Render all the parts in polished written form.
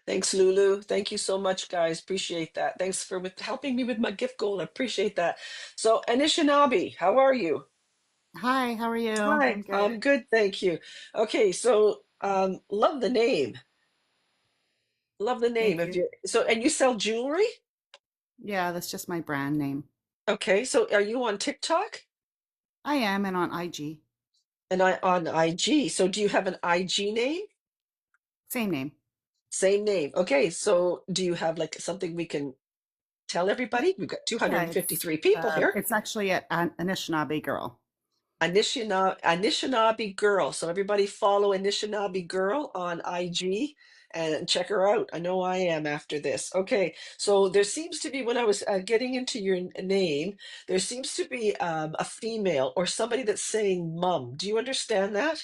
Thanks, Lulu. Thank you so much, guys. Appreciate that. Thanks for helping me with my gift goal. I appreciate that. So, Anishinaabe, how are you? Hi, how are you? Hi, I'm good. I'm good, thank you. Okay, so love the name. Love the name Thank of you. your and you sell jewelry? Yeah, that's just my brand name. Okay, so are you on TikTok I am and on IG. and I on IG? So do you have an IG name? Same name. Same name. Okay, so do you have like something we can tell Yeah, everybody? We've got yeah, it's 253 people here. it's actually an Anishinaabe girl. Anishinaabe Girl. So everybody follow Anishinaabe Girl on IG and check her out. I know I am after this. Okay, so there seems to be when I was getting into your name, there seems to be a female or somebody that's saying mum. Do you understand that?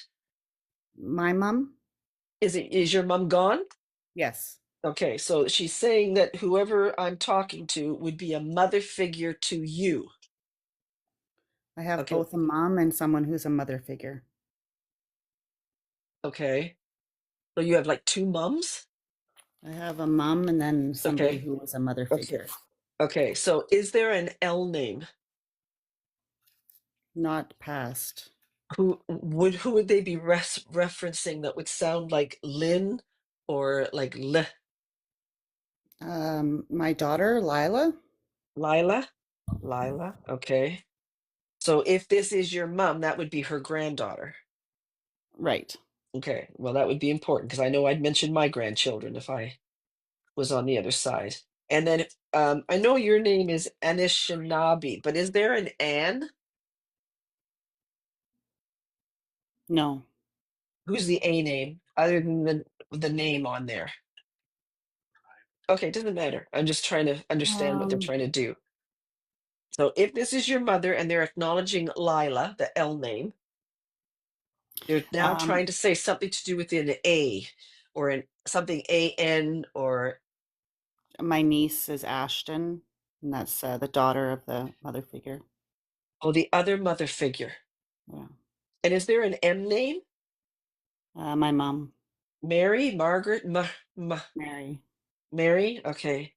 My mom? Is your mum gone? Yes. Okay, so she's saying that whoever I'm talking to would be a mother figure to you. I have Okay, both a mom and someone who's a mother figure. okay. So you have like two mums? I have a mom and then somebody Okay, who was a mother okay. figure. Okay, so is there an L name? Not past. Who would they be referencing that would sound like Lynn or like My daughter, Lila? Lila? Lila, okay. So if this is your mom, that would be her granddaughter. Right. Okay, well that would be important because I know I'd mention my grandchildren if I was on the other side. And then I know your name is Anishinaabe, but is there an Ann? No. Who's the A name other than the name on there? Okay, it doesn't matter. I'm just trying to understand what they're Um, trying to do. So if this is your mother and they're acknowledging Lila, the L name, they're now trying um, to say something to do with an A or something AN or my niece is Ashton, and that's the daughter of the mother figure. the other mother figure. Yeah. And is there an M name? My mom, Mary, Margaret, Mary. Mary? Okay.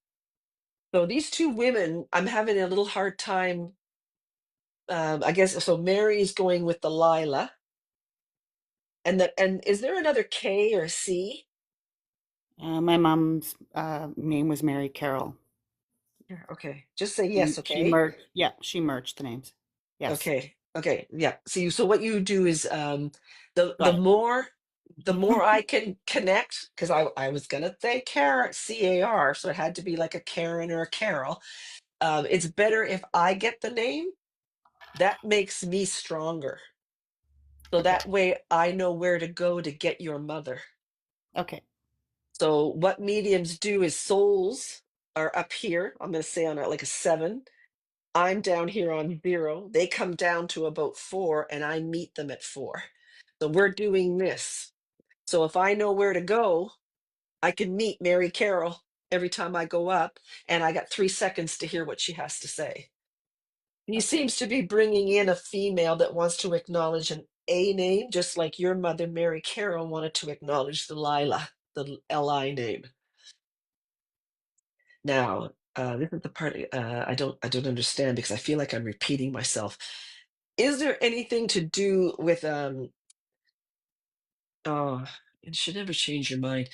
So these two women, I'm having a little hard time. I guess so. Mary's going with the Lila, and is there another K or C? My mom's name was Mary Carroll, Yeah, okay. Just say and yes, she okay? merged. Yeah, she merged the names. Yes, Okay. Okay. Yeah. See, so what you do is the got it. more I can connect, because I was gonna say Car, so it had to be like a Karen or a Carol. It's better if I get the name. That makes me stronger. So Okay, that way I know where to go to get your mother. okay, So what mediums do is souls are up here. I'm gonna say on like a 7. I'm down here on 0. They come down to about 4, and I meet them at 4. So we're doing this. So if I know where to go, I can meet Mary Carroll every time I go up, and I got 3 seconds to hear what she has to say. He okay, seems to be bringing in a female that wants to acknowledge an A name, just like your mother, Mary Carroll, wanted to acknowledge the Lila, the Li name. Now, this is the part I don't understand because I feel like I'm repeating myself. Is there anything to do with oh, it should never change your mind.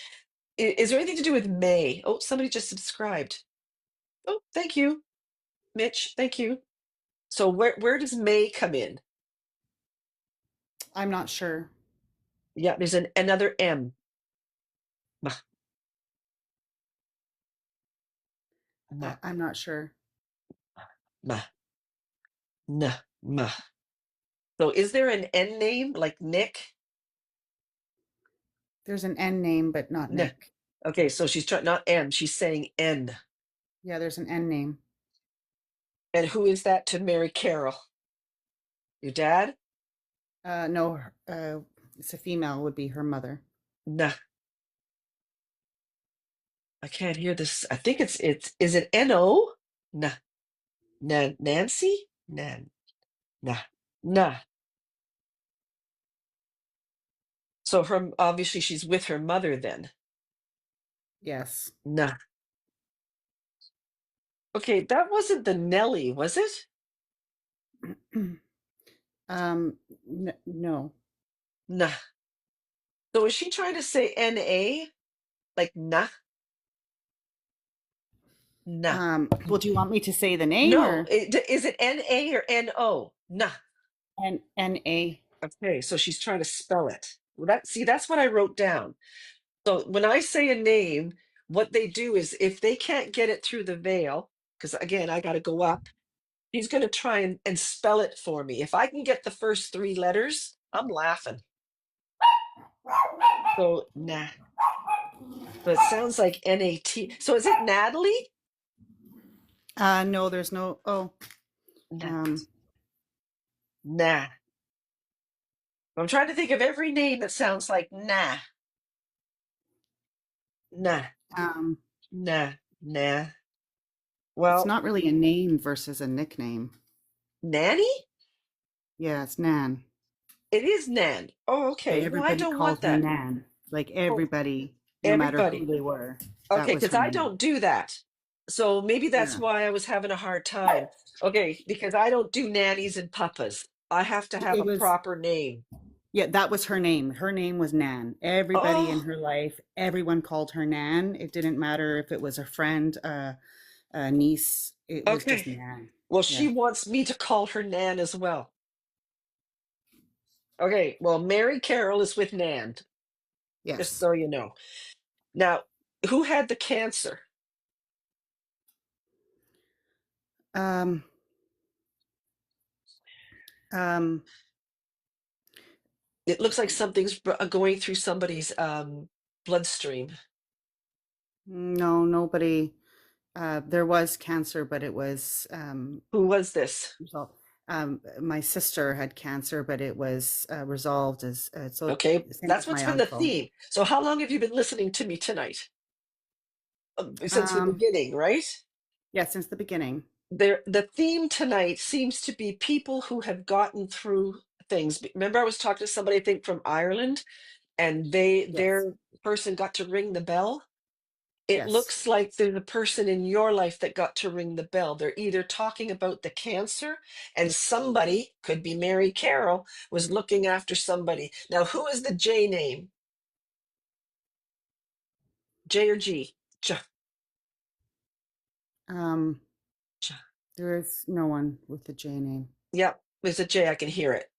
Is there anything to do with May? Oh, somebody just subscribed. Oh, thank you, Mitch. Thank you. So where does May come in? I'm not sure. Yeah, there's another M. Ma, ma, I'm not sure. ma, na, ma. So is there an N name like Nick? There's an N name, but not No. Nick. Okay, so she's trying not M, she's saying N. Yeah, there's an N name. And who is that to Mary Carroll? Your dad? No, it's a female. Would be her mother. Nah, I can't hear this. I think it's is it N-O? Nah, Nancy? Nah, nah. So her obviously she's with her mother then. Yes. Nah. Okay, that wasn't the Nelly, was it? No. Nah. So is she trying to say N-A? Like nah? Nah. Well, do you want me to say the name No, or is it N-A or N-O? Nah. N-A? Okay, so she's trying to spell it. Well, that's what I wrote down. So when I say a name, what they do is if they can't get it through the veil, because again, I got to go up, he's going to try and spell it for me. If I can get the first three letters, I'm laughing. So, nah. So it sounds like N-A-T. So is it Natalie? No, there's no. Oh, Nah. um, Nah. I'm trying to think of every name that sounds like nah. Nah. um, Nah. Nah. it's Well, not really a name versus a nickname. Nanny? Yeah, it's Nan. It is Nan. Oh, Yeah, okay. No, I everybody don't want called her that. Nan. Like Oh, everybody, no matter who everybody. they were, that Okay, was because her I name. don't do that. So maybe that's Yeah. why I was having a hard time. Okay, because I don't do nannies and papas. I have to have It a was, proper name. yeah, that was her name. Her name was Nan. Everybody in Oh, her life, everyone called her Nan. It didn't matter if it was a friend, a niece. It was okay. just Nan. Well, Yeah. she wants me to call her Nan as well. Okay, well, Mary Carroll is with Nan, just Yes. so you know. Now, who had the cancer? Um, um, It looks like something's going through somebody's bloodstream. no, nobody. There was cancer, but it was Who was this? resolved. My sister had cancer, but it was resolved as so. Okay, Same that's with what's my been the uncle. theme. So, how long have you been listening to me tonight? Since the Um, beginning, right? yeah, since the beginning. The theme tonight seems to be people who have gotten through things. Remember, I was talking to somebody, I think, from Ireland, and Yes. their person got to ring the bell. It Yes. looks like there's a person in your life that got to ring the bell. They're either talking about the cancer, and somebody, could be Mary Carroll, was looking after somebody. Now, who is the J name? J or G? J. Um, J. there is no one with the J name. Yep, there's a J. I can hear it.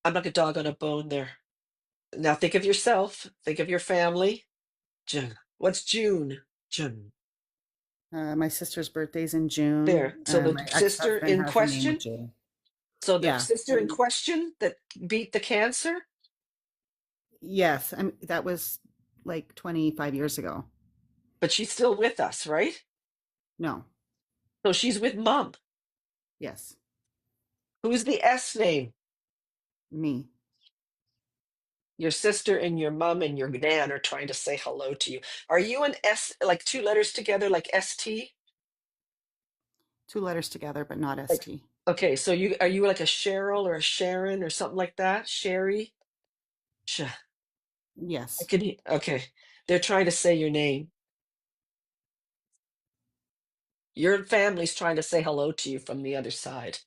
I'm like a dog on a bone there. Now think of yourself. Think of your family. J. What's June? June. My sister's birthday's in June. There. So the My sister ex-husband in has a name with question. J. So the Yeah. sister in And question that beat the cancer, yes, that was like 25 years ago. but she's still with us, right? No. So she's with mom. Yes. Who's the S name? Me. Your sister and your mom and your nan are trying to say hello to you. Are you an S, like two letters together, like ST? Two letters together, but not Like, ST. okay, so you are you like a Cheryl or a Sharon or something like that? Sherry? Sh- I Yes. could, okay. They're trying to say your name. Your family's trying to say hello to you from the other side.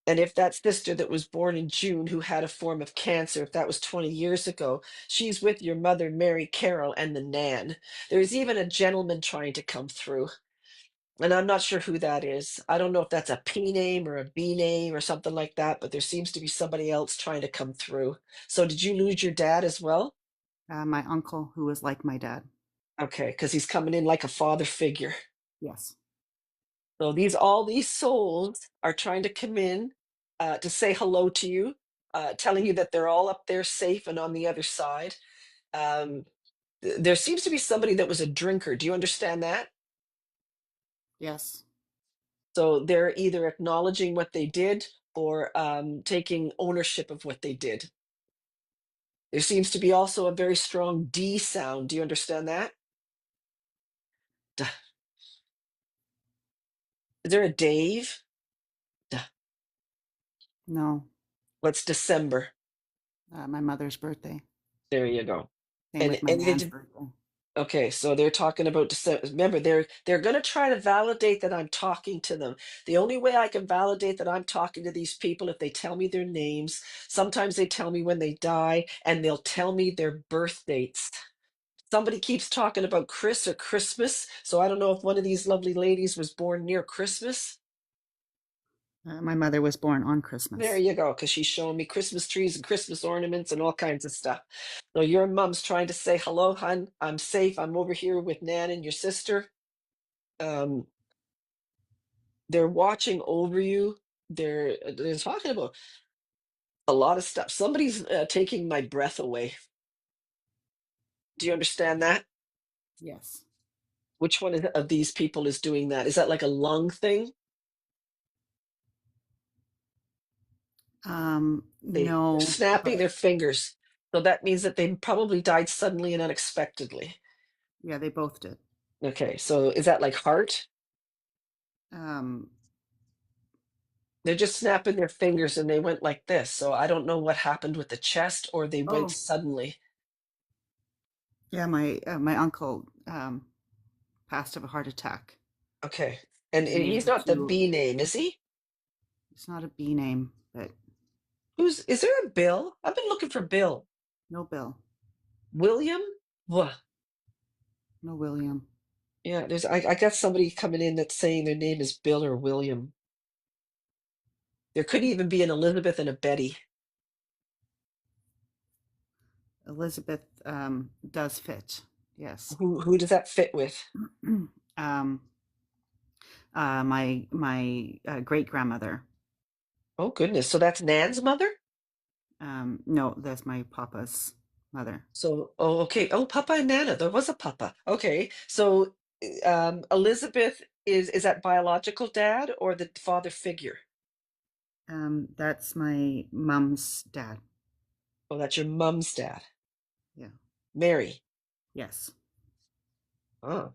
And if that sister that was born in June who had a form of cancer, if that was 20 years ago, she's with your mother, Mary Carroll, and the Nan. There's even a gentleman trying to come through. And I'm not sure who that is. I don't know if that's a P name or a B name or something like that, but there seems to be somebody else trying to come through. So did you lose your dad as well? My uncle, who was like my dad. Okay, because he's coming in like a father figure. Yes. So all these souls are trying to come in to say hello to you, telling you that they're all up there safe and on the other side. Um, there seems to be somebody that was a drinker. Do you understand that? Yes. So they're either acknowledging what they did or taking ownership of what they did. There seems to be also a very strong D sound. Do you understand that? Duh. Is there a Dave? Duh. No. What's December? My mother's birthday. There you go. Same with my And they nan's did. birthday. Okay, so they're talking about December. Remember, they're going to try to validate that I'm talking to them. The only way I can validate that I'm talking to these people if they tell me their names. Sometimes they tell me when they die, and they'll tell me their birth dates. Somebody keeps talking about Chris or Christmas, so I don't know if one of these lovely ladies was born near Christmas. My mother was born on There Christmas. you go, because she's showing me Christmas trees and Christmas ornaments and all kinds of stuff. So your mom's trying to say, hello, hun. I'm safe. I'm over here with Nan and your sister. Um, they're watching over you. They're talking about a lot of stuff. Somebody's taking my breath away. Do you understand that? Yes. Which one of these people is doing that? Is that like a lung thing? They're No, snapping but their fingers. So that means that they probably died suddenly and unexpectedly. yeah, they both did. Okay, so is that like heart? Um, They're just snapping their fingers and they went like this. So I don't know what happened with the chest or they went oh, suddenly. yeah, my uncle passed of a heart attack Okay. And in the age he's of not the two. B name, is he? It's not a B name, but Is there a Bill? I've been looking for Bill. no Bill, William? What? no William. Yeah, I got somebody coming in that's saying their name is Bill or William. There could even be an Elizabeth and a Betty. Elizabeth does fit. Yes. Who does that fit with? um, my great grandmother. Oh goodness. So that's Nan's mother? No, that's my papa's mother. So, oh, okay. Oh, Papa and Nana. There was a Papa. Okay. So, Elizabeth is that biological dad or the father figure? That's my mom's dad. Oh, that's your mom's dad. Yeah. Mary. Yes. Oh,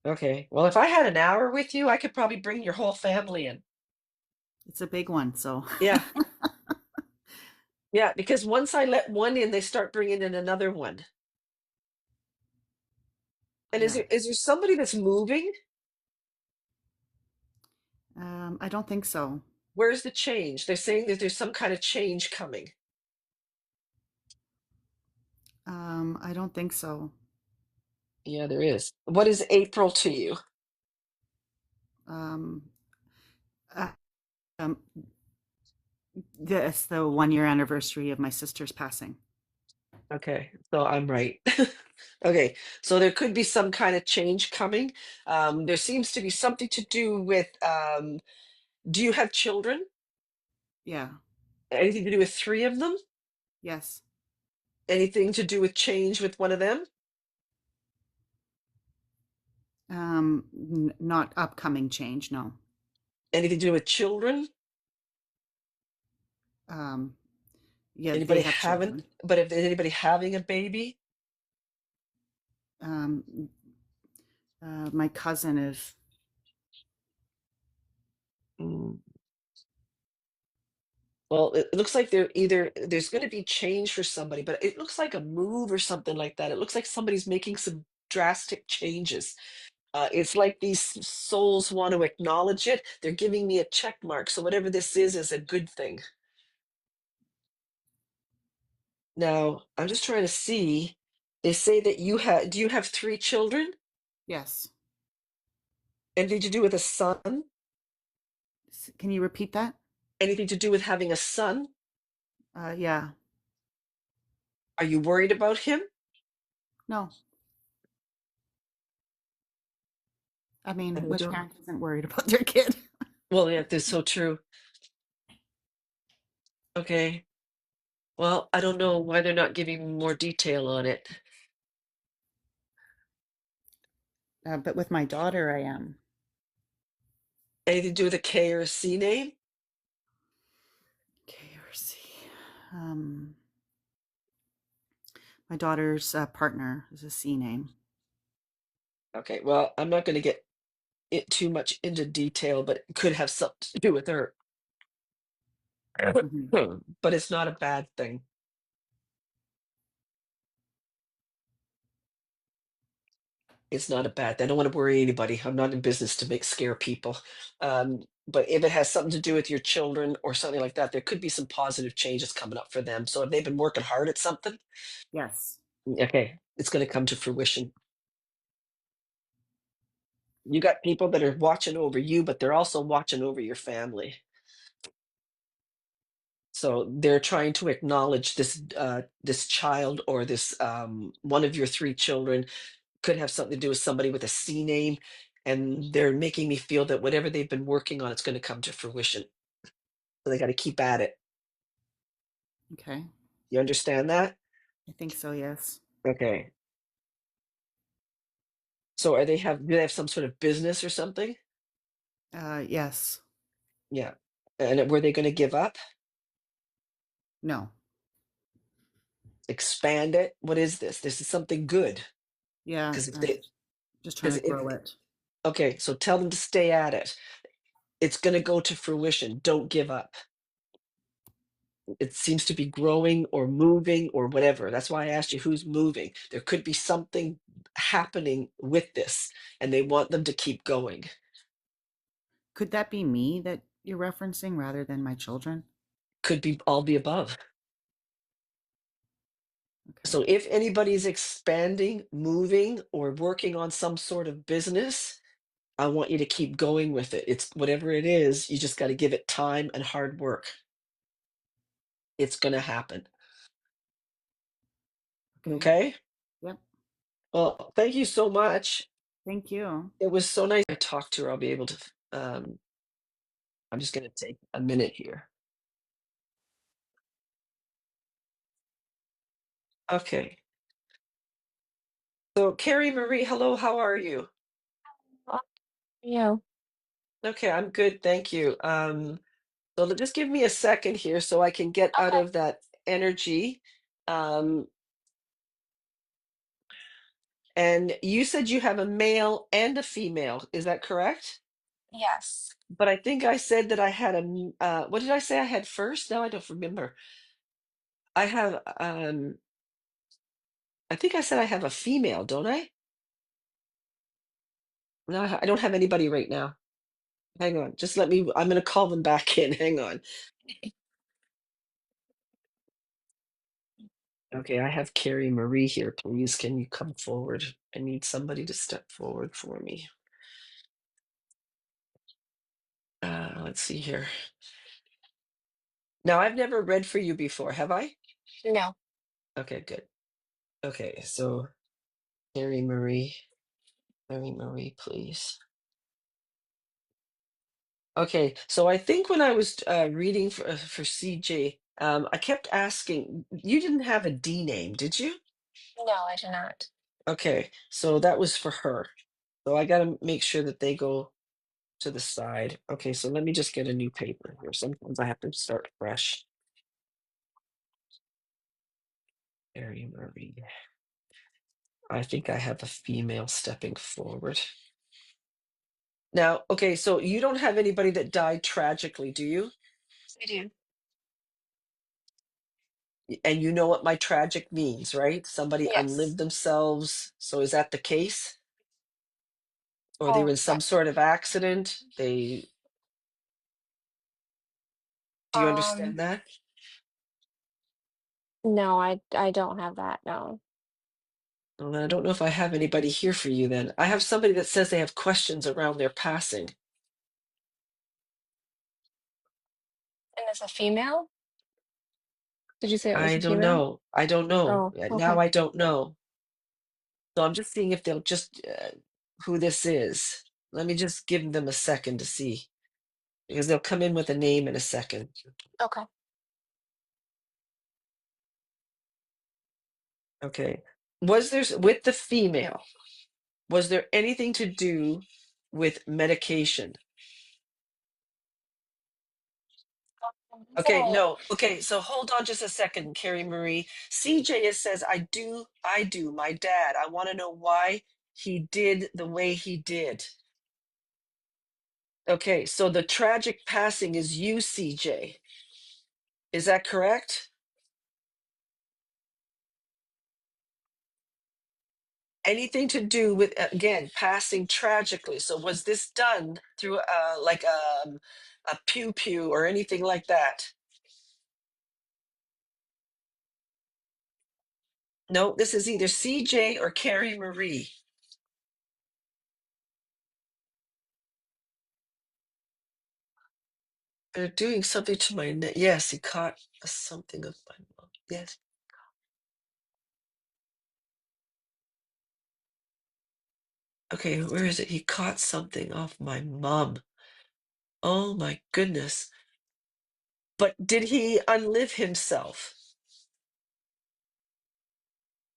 okay. Well, if I had an hour with you, I could probably bring your whole family in. It's a big one, so Yeah. Yeah, because once I let one in, they start bringing in another one. And yeah. is there somebody that's moving? I don't think so. Where's the change? They're saying that there's some kind of change coming. I don't think so. Yeah, there is. What is April to you? Um, uh, um, that's the 1 year anniversary of my sister's passing. Okay, so I'm right. Okay, so there could be some kind of change coming. There seems to be something to do with, do you have children? Yeah. Anything to do with three of them? Yes. Anything to do with change with one of them? Not upcoming change. No. Anything to do with children? Um, yeah, they Anybody have haven't, children. but if anybody having a baby? Um, my cousin is. Mm. Well, it looks like there's going to be change for somebody, but it looks like a move or something like that. It looks like somebody's making some drastic changes. It's like these souls want to acknowledge it. They're giving me a check mark. So whatever this is a good thing. Now, I'm just trying to see. They say that do you have three children? Yes. Anything to do with a son? Can you repeat that? Anything to do with having a son? Yeah. Are you worried about him? No. I mean, I which don't. parent isn't worried about their kid? Well, yeah, that's so true. Okay. Well, I don't know why they're not giving me more detail on it. But with my daughter, I am. Anything to do with a K or a C name? KRC. Um, my daughter's partner is a C name. Okay, well, I'm not going to get it too much into detail, but it could have something to do with her. Hmm. But it's not a bad thing. It's not a bad I don't want to worry anybody. I'm not in business to make scare people. But if it has something to do with your children or something like that, there could be some positive changes coming up for them. So if they've been working hard at something, Yes. okay, it's going to come to fruition. You got people that are watching over you, but they're also watching over your family. So they're trying to acknowledge this child or this one of your three children could have something to do with somebody with a C name, and they're making me feel that whatever they've been working on, it's going to come to fruition. So they got to keep at it. Okay. You understand that? I think so, yes. Okay. So are they do they have some sort of business or something? Yes. Yeah. And were they going to give up, No. expand it? What is this? This is something good. Yeah. Because if I'm they, just trying because to if, grow it. okay, so tell them to stay at it. It's going to go to fruition. Don't give up. It seems to be growing or moving or whatever. That's why I asked you who's moving. There could be something happening with this, and they want them to keep going. Could that be me that you're referencing rather than my children? Could be all the above. Okay. So if anybody's expanding, moving, or working on some sort of business, I want you to keep going with it. It's whatever it is, you just got to give it time and hard work. It's going to happen. Okay. Okay? Yep. Well, thank you so much. Thank you. It was so nice to talk to her. I'll be able to I'm just going to take a minute here. Okay. So, Carrie Marie, hello, how are you? Oh, you. Okay, I'm good, thank you. Just give me a second here so I can get out Okay. of that energy. Um, and you said you have a male and a female, is that correct? Yes. But I think I said that I had what did I say I had first? Now I don't remember. I have, I think I said I have a female, don't I? No, I don't have anybody right now. Hang on, just let me, I'm going to call them back in. Hang on. Okay, I have Carrie Marie here. Please, can you come forward? I need somebody to step forward for me. Let's see here. Now, I've never read for you before, have I? No. Okay, good. Okay, so Carrie Marie, please. Okay, so I think when I was reading for CJ, I kept asking. You didn't have a D name, did you? No, I do not. Okay, so that was for her. So I got to make sure that they go to the side. Okay, so let me just get a new paper here. Sometimes I have to start fresh. Carrie Marie. I think I have a female stepping forward. Now, okay, so you don't have anybody that died tragically, do you? I do. And you know what my tragic means, right? Somebody Yes. unlived themselves. So is that the case? Or they were Oh, in some sort of accident? Do you um, understand that? no, I don't have that. No. Well, then I don't know if I have anybody here for you then. I have somebody that says they have questions around their passing. And it's a female? Did you say it was I a don't female? know. I don't know. Oh, Now okay. I don't know. So I'm just seeing if they'll just who this is. Let me just give them a second to see because they'll come in with a name in a second. Okay. Okay. Was there with the female? Was there anything to do with medication? Okay, So, no. Okay, so hold on just a second, Carrie Marie. CJ says, I do, my dad. I want to know why he did the way he did. Okay, so the tragic passing is you, CJ. Is that correct? Anything to do with, again, passing tragically. So was this done through like a pew pew or anything like that? No, this is either CJ or Carrie Marie. They're doing something to my neck. Yes, he caught something of my mom. Yes. Okay, where is it? He caught something off my mom. Oh my goodness. But did he unlive himself?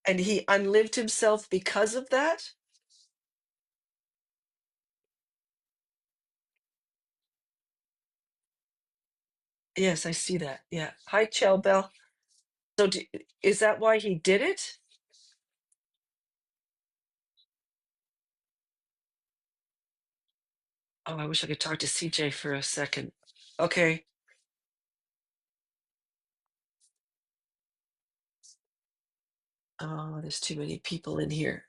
And he unlived himself because of that? Yes, I see that. Yeah. Hi, Chell Bell. So is that why he did it? Oh, I wish I could talk to CJ for a second. Okay. Oh, there's too many people in here.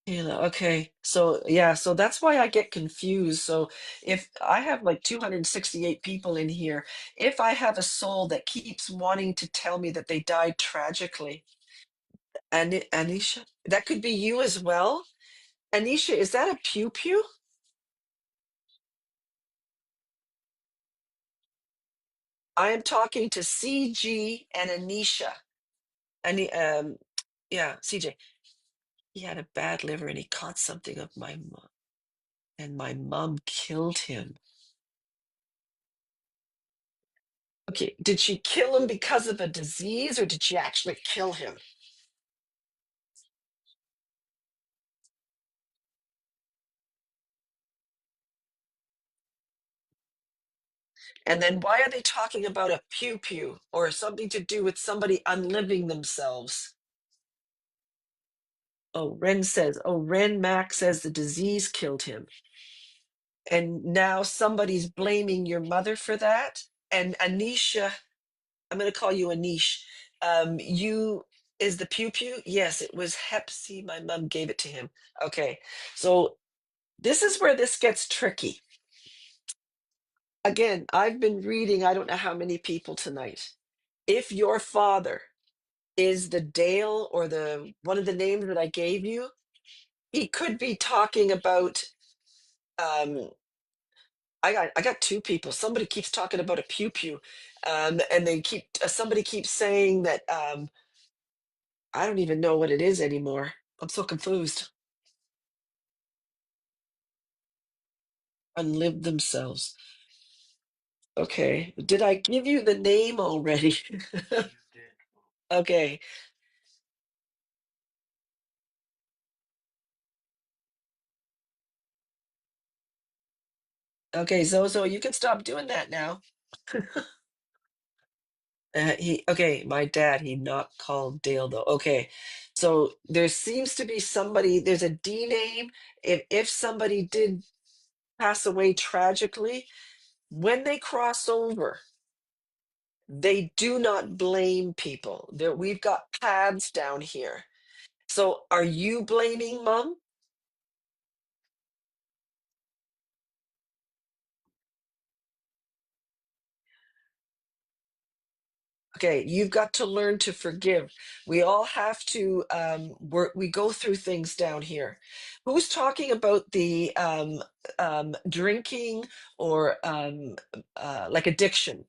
Okay. So yeah, so that's why I get confused. So if I have like 268 people in here, if I have a soul that keeps wanting to tell me that they died tragically, and Anisha, that could be you as well. Anisha, is that a pew pew? I am talking to CG and Anisha. Yeah, CJ. He had a bad liver and he caught something of my mom, and my mom killed him. Okay, did she kill him because of a disease or did she actually kill him? And then why are they talking about a pew pew or something to do with somebody unliving themselves? Oh, Ren Mac says the disease killed him. And now somebody's blaming your mother for that. And Anisha, I'm going to call you Anish. You is the pew pew? Yes, it was Hep C. My mom gave it to him. Okay, so this is where this gets tricky. Again, I've been reading, I don't know how many people tonight. If your father is the Dale or the one of the names that I gave you, he could be talking about um I got two people. Somebody keeps talking about a pew pew. And they keep somebody keeps saying that I don't even know what it is anymore. I'm so confused. Unlived themselves. Okay. Did I give you the name already? Okay. Okay, Zozo, you can stop doing that now. Okay, my dad, he not called Dale though. Okay. So there seems to be somebody, there's a D name. If somebody did pass away tragically, when they cross over, they do not blame people. There, we've got paths down here. So are you blaming mom? Okay, you've got to learn to forgive. We all have to work, we go through things down here. Who's talking about the drinking or like addiction?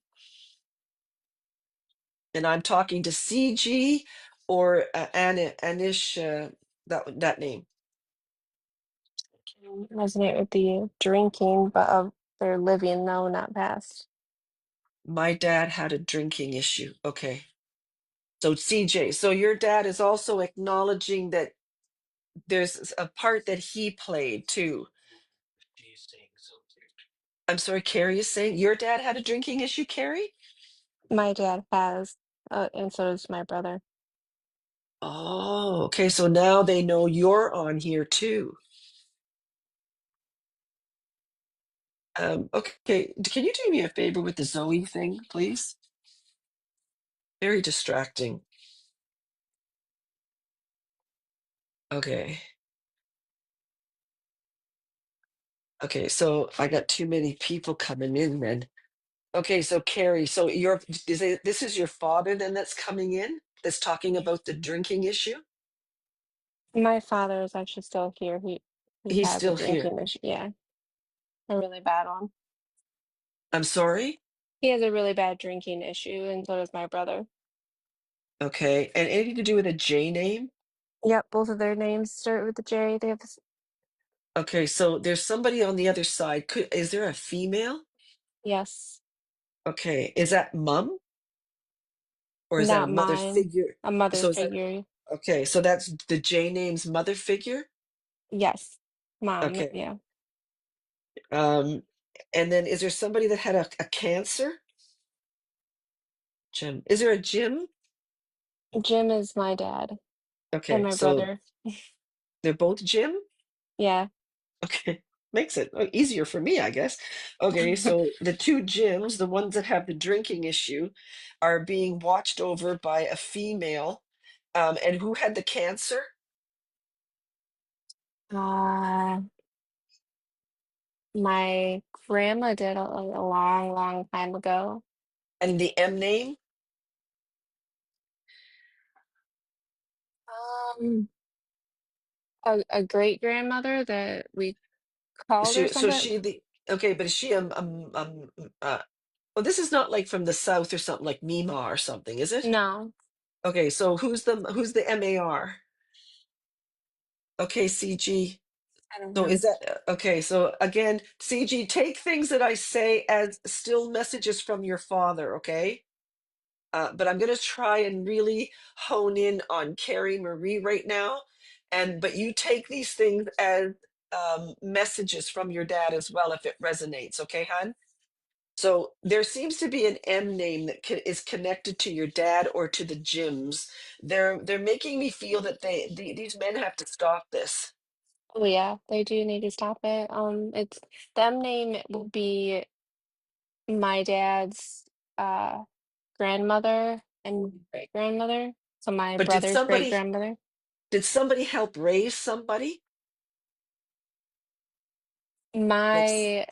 And I'm talking to CG or Anish, that name. Resonate with the drinking, but of their living, no, not past. My dad had a drinking issue. Okay. So CJ, so your dad is also acknowledging that there's a part that he played too. I'm sorry, Carrie is saying your dad had a drinking issue, Carrie? My dad has, and so does my brother. Oh, okay. So now they know you're on here too. Okay. Can you do me a favor with the Zoe thing, please? Very distracting. Okay. Okay, so I got too many people coming in then. Okay, so Carrie, so this is your father then that's coming in that's talking about the drinking issue? My father is actually still here. He He's has a still here. drinking issue. Yeah, a really bad one. I'm sorry? He has a really bad drinking issue, and so does my brother. Okay. And anything to do with a J name? Yep, both of their names start with the J. They have Okay, so there's somebody on the other side. Is there a female? yes, Okay. Is that mom or is that a not mother mine. figure? A mother So is that figure. okay, so that's the J name's mother figure? Yes, mom. Okay. Yeah, Um, and then is there somebody that had a cancer? Jim. Is there a Jim? Jim is my dad and Okay, my so brother. they're both Jim? Yeah. Okay. Makes it easier for me, I guess. Okay, so the two Jims, the ones that have the drinking issue, are being watched over by a female. And who had the cancer? Uh, my grandma did a long, long time ago. And the M name? Um, a great grandmother that we called or So something. she the okay, but is she well, this is not like from the South or something like Mima or something, is it? No, Okay, so who's the MAR? Okay, CG. I don't So is know. that okay? So again, CG, take things that I say as still messages from your father, okay? But I'm going to try and really hone in on Carrie Marie right now. But you take these things as messages from your dad as well if it resonates, okay, hon? So there seems to be an M name that is connected to your dad or to the gyms. They're making me feel that these men have to stop this. Oh yeah, they do need to stop it. It's them name will be my dad's uh grandmother and great grandmother. So my But brother's great grandmother. did somebody help raise somebody? Like My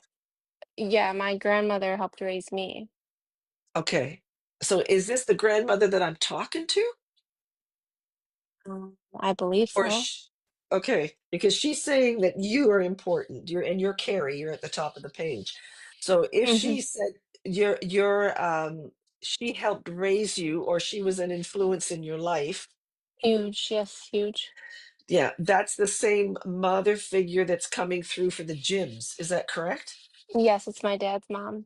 yeah, my grandmother helped raise me. okay. So is this the grandmother that I'm talking to? I believe Or so. okay, because she's saying that you are important. You're Carrie, you're at the top of the page. So if Hmm. she said you're she helped raise you or she was an influence in your life, Huge, yes, huge. yeah, that's the same mother figure that's coming through for the gyms. Is that correct? Yes, it's my dad's mom.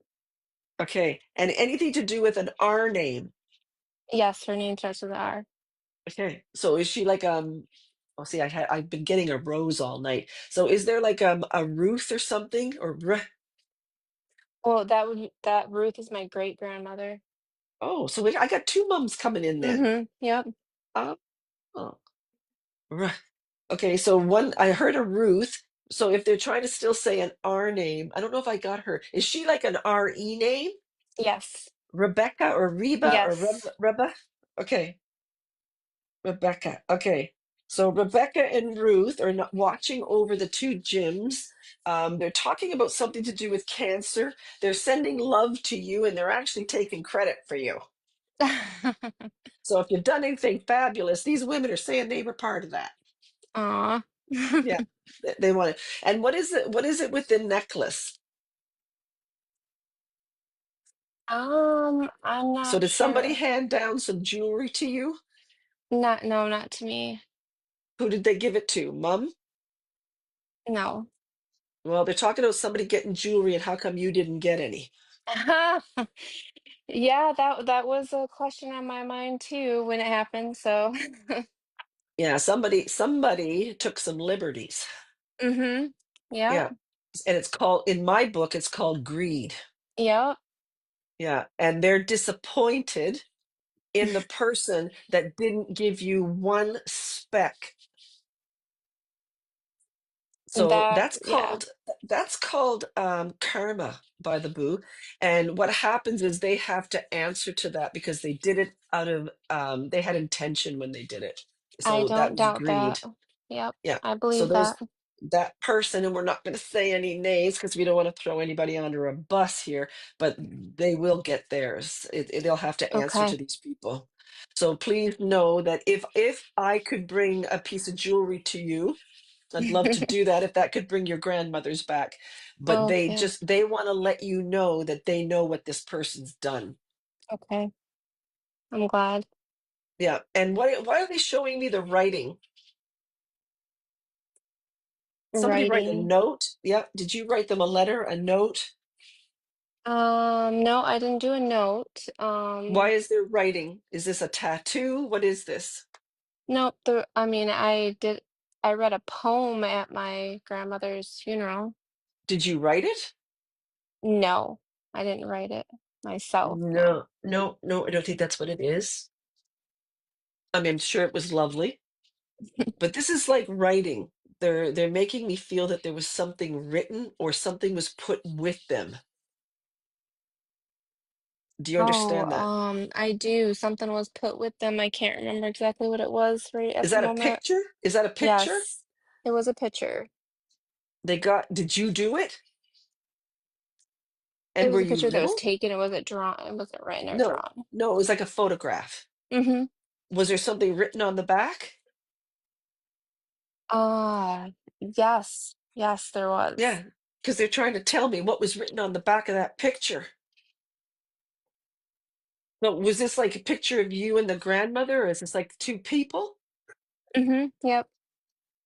Okay. And anything to do with an R name. Yes, her name starts with R. Okay. So is she like oh see I've been getting a rose all night. So is there like a Ruth or something or Well, that Ruth is my great grandmother. oh, so I got two mums coming in then. Yep. Oh, oh, right. Okay, so one I heard a Ruth. So if they're trying to still say an R name, I don't know if I got her. Is she like an RE name? Yes. Rebecca or Reba or Yes. Reba? Okay, Rebecca. Okay. So Rebecca and Ruth are not watching over the two gyms. They're talking about something to do with cancer. They're sending love to you and they're actually taking credit for you. So if you've done anything fabulous, these women are saying they were part of that. Aw. Yeah, they want it. And what is it? What is it with the necklace? I'm So not did somebody sure. hand down some jewelry to you? No, not to me. Who did they give it to? Mom? No. Well, they're talking about somebody getting jewelry, and how come you didn't get any? Yeah, that was a question on my mind too when it happened, so Yeah, somebody took some liberties. mhm. Yep. Yeah, and it's called in my book. It's called greed. Yep. Yeah, and they're disappointed in the person that didn't give you one speck. So Yeah. that's called karma by the boo. And what happens is they have to answer to that because they did it out of they had intention when they did it. I So that don't was doubt greed. that. Yep. Yeah. I So believe there's that. that person, and we're not going to say any names because we don't want to throw anybody under a bus here, but they will get theirs. They'll have to answer Okay. to these people. So please know that if I could bring a piece of jewelry to you, I'd love to do that if that could bring your grandmothers back. But Oh, yeah. they want to let you know that they know what this person's done. Okay. I'm glad. Yeah. And why are they showing me the writing? Somebody write a Writing. note. Yep. Did you write them a letter, a note? No, I didn't do a note. Why is there writing? Is this a tattoo? What is this? No, I mean, I read a poem at my grandmother's funeral. Did you write it? No, I didn't write it myself, no. No, no, no, I don't think that's what it is. I mean, I'm sure it was lovely, but this is like writing. They're making me feel that there was something written or something was put with them. Do you Oh, understand that? I do. Something was put with them. I can't remember exactly what it was right Is at the that a moment. picture? Is that a picture? Yes, it was a picture. Did you do it? It And was were a you picture that was little? taken. It wasn't drawn. It wasn't written or No, drawn. no, it was like a photograph. Mm-hmm. Was there something written on the back? Yes. Yes, there was. Yeah, because they're trying to tell me what was written on the back of that picture. So was this like a picture of you and the grandmother, or is this like two people? Mm-hmm. Yep.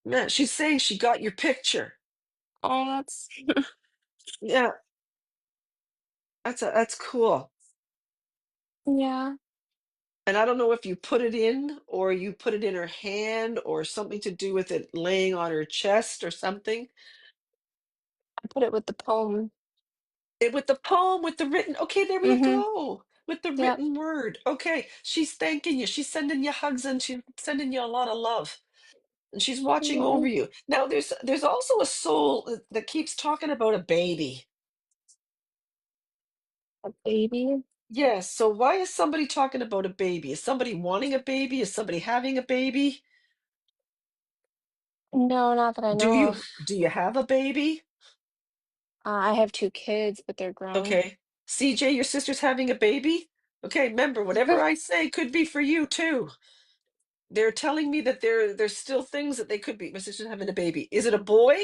Yeah, she's saying she got your picture. Oh, that's Yeah, that's cool. yeah. And I don't know if you put it in or you put it in her hand or something to do with it laying on her chest or something. I put it with the poem. With the poem, with the written, okay, there you Mm-hmm. go. With the Yep. written word. Okay, she's thanking you. She's sending you hugs and she's sending you a lot of love. And she's watching over Oh, you. Now there's also a soul that keeps talking about a baby. a baby? Yes, so why is somebody talking about a baby? Is somebody wanting a baby? Is somebody having a baby? No, not that I know of. Do you have a baby? I have two kids, but they're grown. Okay. CJ, your sister's having a baby? Okay, remember, whatever I say could be for you too. They're telling me that there's still things that they could be. My sister's having a baby. Is it a boy?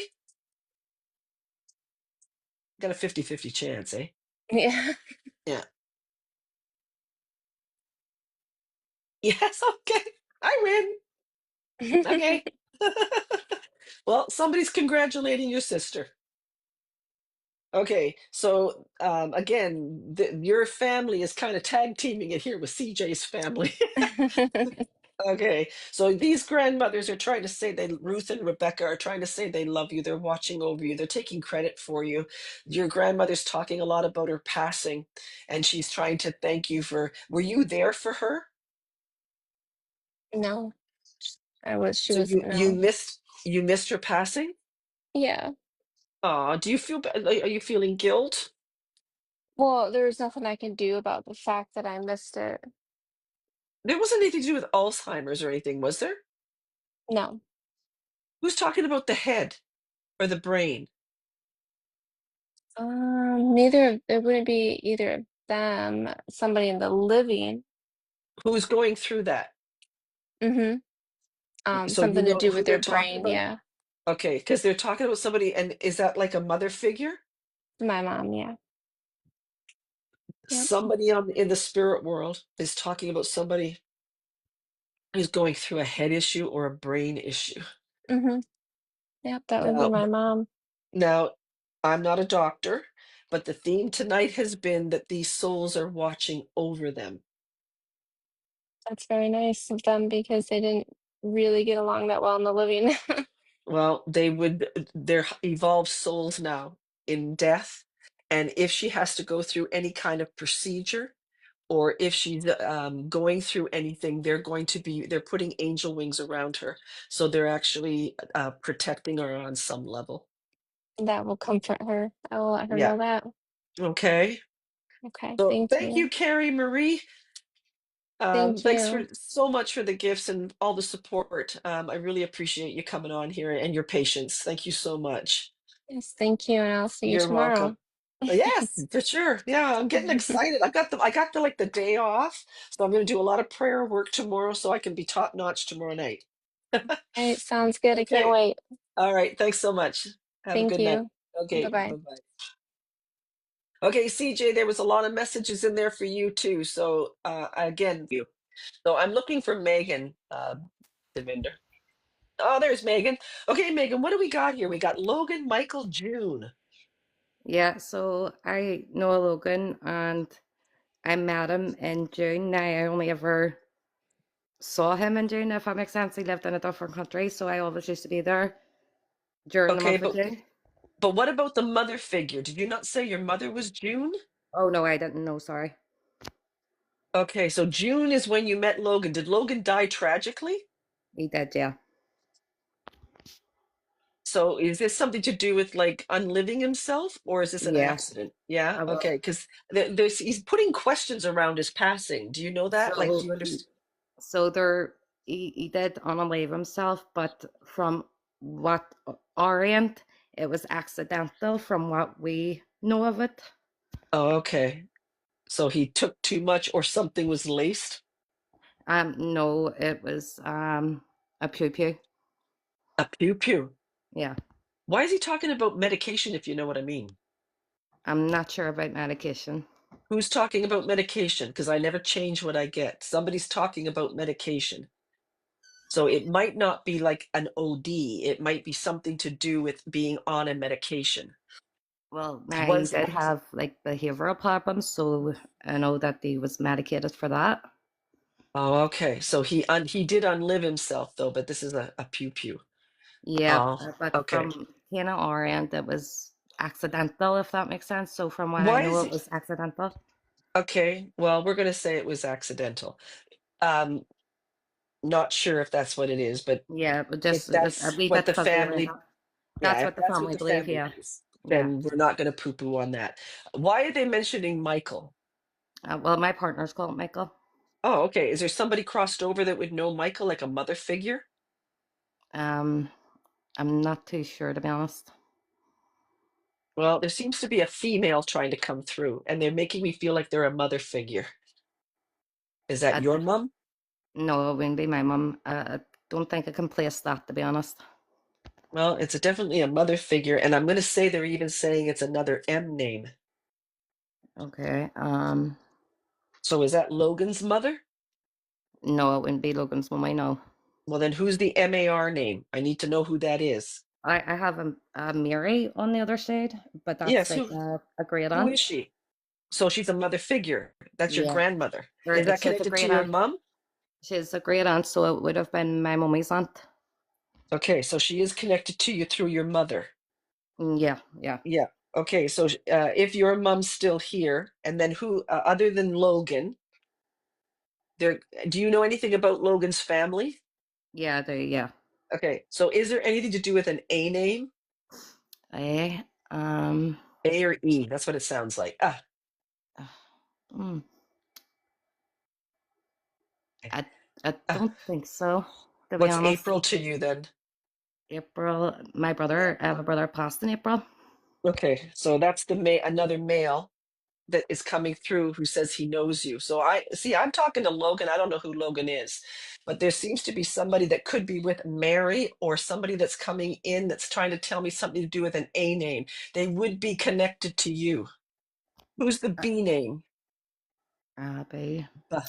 Got a 50-50 chance, eh? Yeah. Yeah. Yes, okay. I win. Okay. Well, somebody's congratulating your sister. Okay, so again, your family is kind of tag teaming it here with CJ's family. Okay, so these grandmothers are trying to say Ruth and Rebecca are trying to say they love you. They're watching over you. They're taking credit for you. Your grandmother's talking a lot about her passing, and she's trying to thank you for. Were you there for her? No, she So wasn't, no. you missed her passing? Yeah. Do you feel bad? Are you feeling guilt? Well, there was nothing I can do about the fact that I missed it. There wasn't anything to do with Alzheimer's or anything, was there? No. Who's talking about the head or the brain? It wouldn't be either of them, somebody in the living. Who's going through that? Mm-hmm. So you Something to know do who with they're their talking brain, about? yeah. Okay, because they're talking about somebody, and is that like a mother figure? My mom, yeah. Yep. Somebody in the spirit world is talking about somebody who's going through a head issue or a brain issue. Mm-hmm. Yep, that would be Now, my mom. now, I'm not a doctor, but the theme tonight has been that these souls are watching over them. That's very nice of them because they didn't really get along that well in the living. Well, they're evolved souls now in death. And if she has to go through any kind of procedure, or if she's going through anything, they're putting angel wings around her. So they're actually protecting her on some level. That will comfort her. I will let her Yeah. know that. Okay. Okay, So thank thank you, you. Carrie Marie. Thank Thanks for you. so much for the gifts and all the support. I really appreciate you coming on here and your patience. Thank you so much. Yes, thank you, and I'll see you You're welcome. tomorrow. Yes, for sure. Yeah, I'm getting excited. I got the like the day off, so I'm going to do a lot of prayer work tomorrow so I can be top notch tomorrow night. It sounds good. I can't Okay. wait. All right. Thanks so much. Have a Thank good night. you. Okay. Bye-bye. Bye-bye. Okay, CJ, there was a lot of messages in there for you too. So again, you. So I'm looking for Megan, Devinder. Oh, there's Megan. Okay, Megan, what do we got here? We got Logan Michael June. Yeah, so I know Logan and I met him in June. Now I only ever saw him in June, if that makes sense. He lived in a different country, so I always used to be there during the Okay, month of but June. but what about the mother figure? Did you not say your mother was June? Oh no, I didn't know, sorry. Okay, so June is when you met Logan. Did Logan die tragically? He did, yeah. So is this something to do with like unliving himself, or is this an Yeah. accident? Yeah, I will. okay, because there's he's putting questions around his passing. Do you know that? Like, do So you understand? so there he did unalive himself, but from what our end, it was accidental from what we know of it. Oh, okay. So he took too much, or something was laced. No, it was a pew pew. A pew pew. Yeah. Why is he talking about medication, if you know what I mean? I'm not sure about medication. Who's talking about medication? Because I never change what I get. Somebody's talking about medication. So it might not be like an OD. It might be something to do with being on a medication. Well, now he Was did have like behavioral problems, so I know that he was medicated for that. Oh, okay. So he did unlive himself though, but this is a pew pew. Yeah, Oh, but okay. from kind of our end, it was accidental, if that makes sense. So from what I Why know, is it it was accidental. okay? Well, we're gonna say it was accidental. Um, not sure if that's what it is, but Yeah, but if just a that's wee what bit the fuzzy around family, that. yeah, That's if what the that's what family the believe. family Yeah, believes, yeah. then we're not gonna poo-poo on that. Why are they mentioning Michael? Well, my partner's called Michael. Oh, okay. Is there somebody crossed over that would know Michael, like a mother figure? Um, I'm not too sure to be honest. Well, there seems to be a female trying to come through, and they're making me feel like they're a mother figure. Is that I, your mom? no, it wouldn't be my mum. I don't think I can place that to be honest. Well, it's definitely a mother figure, and I'm going to say they're even saying it's another M name. Okay. So is that Logan's mother? No, it wouldn't be Logan's mum. I know. Well, then who's the MAR name? I need to know who that is. I have a Mary on the other side, but that's Yes, like a great who is aunt. she? So she's a mother figure. That's your Yeah, grandmother. or Is that it's a connected to great your aunt. mom? She's a great aunt, so it would have been my mummy's aunt. Okay, so she is connected to you through your mother. Yeah, yeah, Yeah. Okay, so if your mom's still here, and then who, other than Logan, there, do you know anything about Logan's family? yeah, yeah. Okay, so is there anything to do with an A name? I um, A or E? That's what it sounds like. Ah, mm, okay. I I Ah, don't think so, to be what's honest. April to you then? April, my brother, I have a brother passed in April. Okay, so that's the another male that is coming through who says he knows you. So I see, I'm talking to Logan. I don't know who Logan is, but there seems to be somebody that could be with Mary or somebody that's coming in that's trying to tell me something to do with an A name. They would be connected to you. Who's the Uh, B name? Abby. Bah.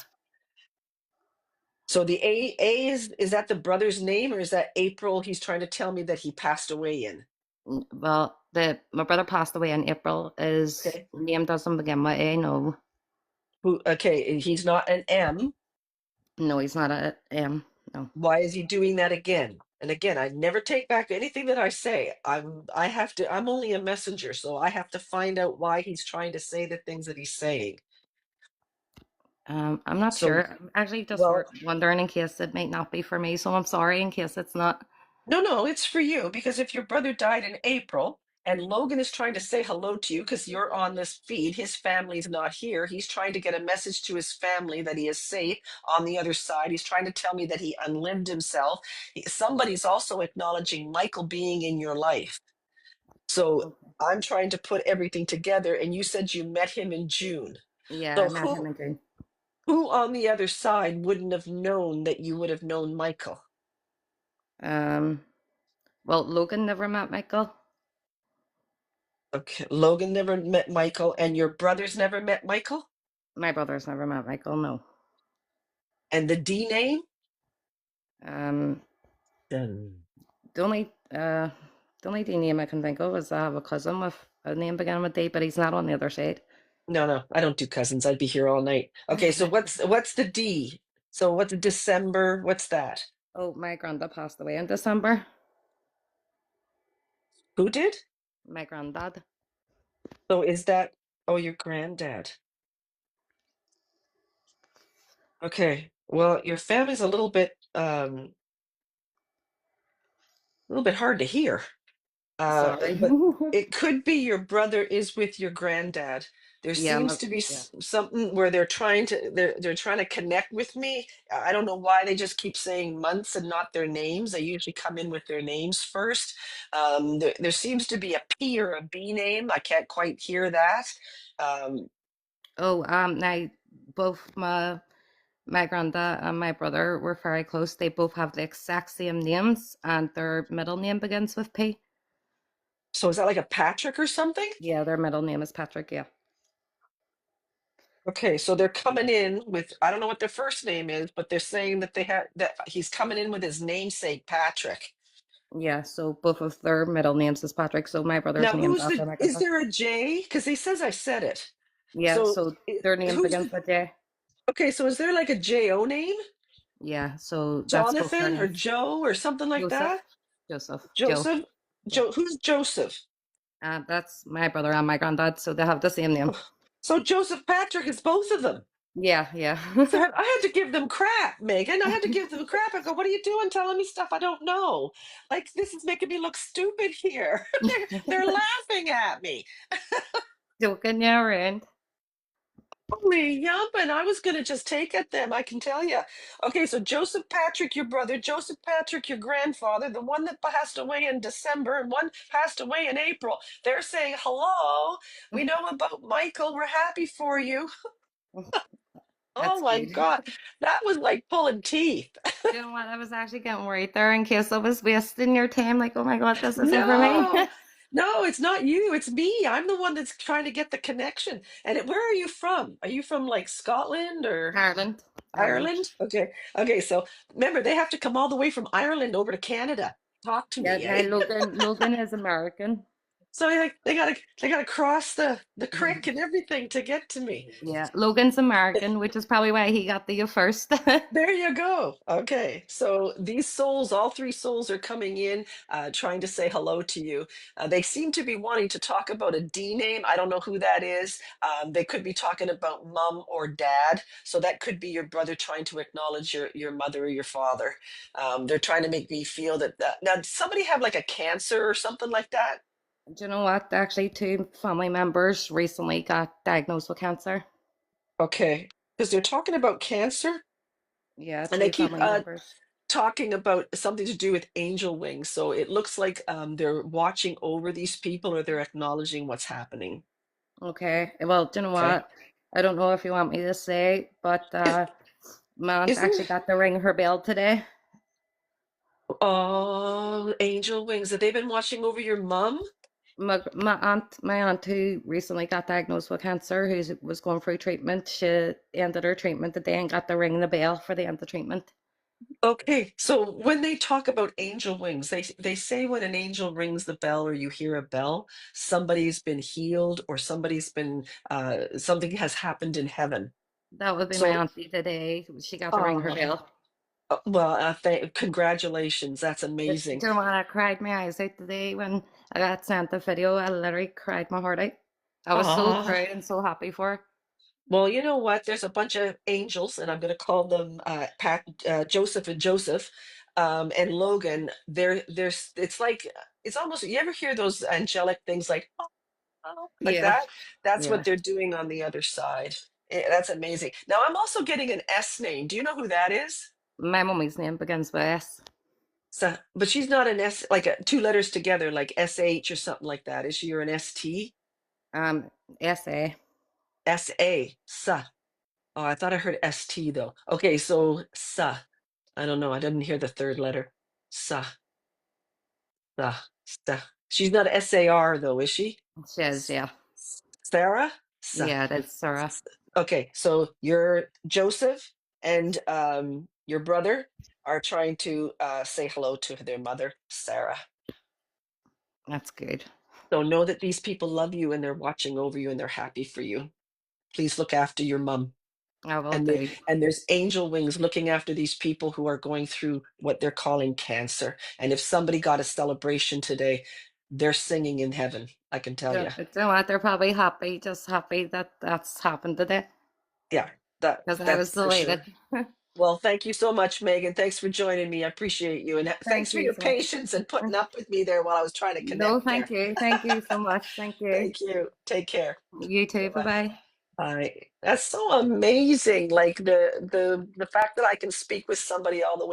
So the A is that the brother's name or is that April? He's trying to tell me that he passed away in. Well, the my brother passed away in April. His Okay. name doesn't begin with A. No, Who? Okay, and he's not an M. no, he's not a M. No. Why is he doing that again? And again, I never take back anything that I say. I have to, I'm only a messenger, so I have to find out why he's trying to say the things that he's saying. I'm not So, sure. I'm actually just well, wondering in case it might not be for me. So I'm sorry in case it's not. no, no, it's for you because if your brother died in April And Logan is trying to say hello to you because you're on this feed. His family's not here. He's trying to get a message to his family that he is safe on the other side. He's trying to tell me that he unlived himself. Somebody's also acknowledging Michael being in your life. So Okay. I'm trying to put everything together. And you said you met him in June. Yeah, I So met him in June. who on the other side wouldn't have known that you would have known Michael? Um, well, Logan never met Michael. Okay, Logan never met Michael, and your brothers never met Michael? My brothers never met Michael, no. And the D name? Um, Dun. the only D name I can think of is I have a cousin with a name beginning with D, but he's not on the other side. No, I don't do cousins. I'd be here all night. Okay, so what's the D? So what's December? What's that? Oh, my granddad passed away in December. Who did? My granddad. So is that, oh, your granddad? Okay. Well, your family's a little bit hard to hear. Sorry. But it could be your brother is with your granddad. There Yeah, seems to be yeah. something where they're trying to connect with me. I don't know why they just keep saying months and not their names. They usually come in with their names first. There seems to be a P or a B name. I can't quite hear that. Um, Oh, now both my granddad and my brother were very close. They both have the exact same names, and their middle name begins with P. so is that like a Patrick or something? Yeah, their middle name is Patrick. Yeah. Okay, so they're coming in with, I don't know what their first name is, but they're saying that that he's coming in with his namesake Patrick. Yeah, so both of their middle names is Patrick. So my brother's Now, named after my is grandpa. there a J? Because he says I said it. Yeah, So so their name who's begins the, with J. okay, so is there like a J-O name? Yeah, so that's both their Jonathan or names. Joe or something like Joseph. that? Joe. Joseph? Yeah. Who's Joseph? That's my brother and my granddad, so they have the same name. So Joseph Patrick is both of them. Yeah, yeah. So I had to give them crap, Megan. I had to give them crap. I go, what are you doing telling me stuff I don't know? Like, this is making me look stupid here. They're laughing at me. Joking you around. Holy yumping. I was going to just take at them, I can tell you. Okay, so Joseph Patrick, your brother, Joseph Patrick, your grandfather, the one that passed away in December and one passed away in April. They're saying, hello, we know about Michael. We're happy for you. Oh That's my good. God. That was like pulling teeth. Do you know what? I was actually getting worried there in case I was wasting your time. Like, oh my God, this is over me. No, no, it's not you. It's me. I'm the one that's trying to get the connection. And where are you from? Are you from like Scotland or Ireland. Ireland. Ireland? Okay. Okay. So remember, they have to come all the way from Ireland over to Canada. Talk to Yeah, me, now eh? Logan is American. So they gotta cross the creek and everything to get to me. Yeah, Logan's American, which is probably why he got the you first. There you go. Okay. So these souls, all three souls are coming in, trying to say hello to you. They seem to be wanting to talk about a D name. I don't know who that is. They could be talking about mom or dad. So that could be your brother trying to acknowledge your mother or your father. They're trying to make me feel that. Now, does somebody have like a cancer or something like that? Do you know what? Actually, two family members recently got diagnosed with cancer. Okay. Because they're talking about cancer Yeah, and they two keep family members. talking about something to do with angel wings. So it looks like they're watching over these people or they're acknowledging what's happening. Okay. Well, do you know Okay. what? I don't know if you want me to say, but Is, my aunt is there actually got to ring her bell today. oh angel wings? Have they been watching over your mom? My aunt who recently got diagnosed with cancer, who was going through treatment, she ended her treatment today and got to ring the bell for the end of treatment. Okay. So when they talk about angel wings, they say when an angel rings the bell or you hear a bell, somebody's been healed or something has happened in heaven. That would be my So auntie today. She got to ring her uh, bell. well, congratulations. That's Do amazing. you know what? I cried my eyes out today when I got sent the video. I literally cried my heart out. I was so Ah. proud and so happy for her. Well, you know what? There's a bunch of angels, and I'm going to call them Joseph and Joseph. and Logan, there's it's like it's almost, you ever hear those angelic things like like Yeah, that? That's what yeah. they're doing on the other side. That's amazing. Now I'm also getting an S name. Do you know who that is? My mummy's name begins with S. So, but she's not an S, like two letters together, like SH or something like that. Is she, or an ST? SA. SA. Sa. Oh, I thought I heard ST though. Okay, so Sa. I don't know. I didn't hear the third letter. Sa. Sa. Sa. She's not SAR though, is she? She is, yeah. Sarah? Sa. Yeah, that's Sarah. Okay, so your Joseph and your brother are trying to say hello to their mother, Sarah. That's good. So know that these people love you and they're watching over you and they're happy for you. Please look after your mom. I will And do. and there's angel wings looking after these people who are going through what they're calling cancer. And if somebody got a celebration today, they're singing in heaven. I can tell you. You know what? They're probably happy, just happy that that's happened today. Yeah, Because I was that's for delighted. sure. Well, thank you so much, Megan. Thanks for joining me. I appreciate you. And thanks Thank for you your so much. patience and putting up with me there while I was trying to No, connect thank there. you. Thank you so much. Thank you. Thank you. Take care. You too. Bye Bye-bye. bye. That's so amazing. Like the fact that I can speak with somebody all the way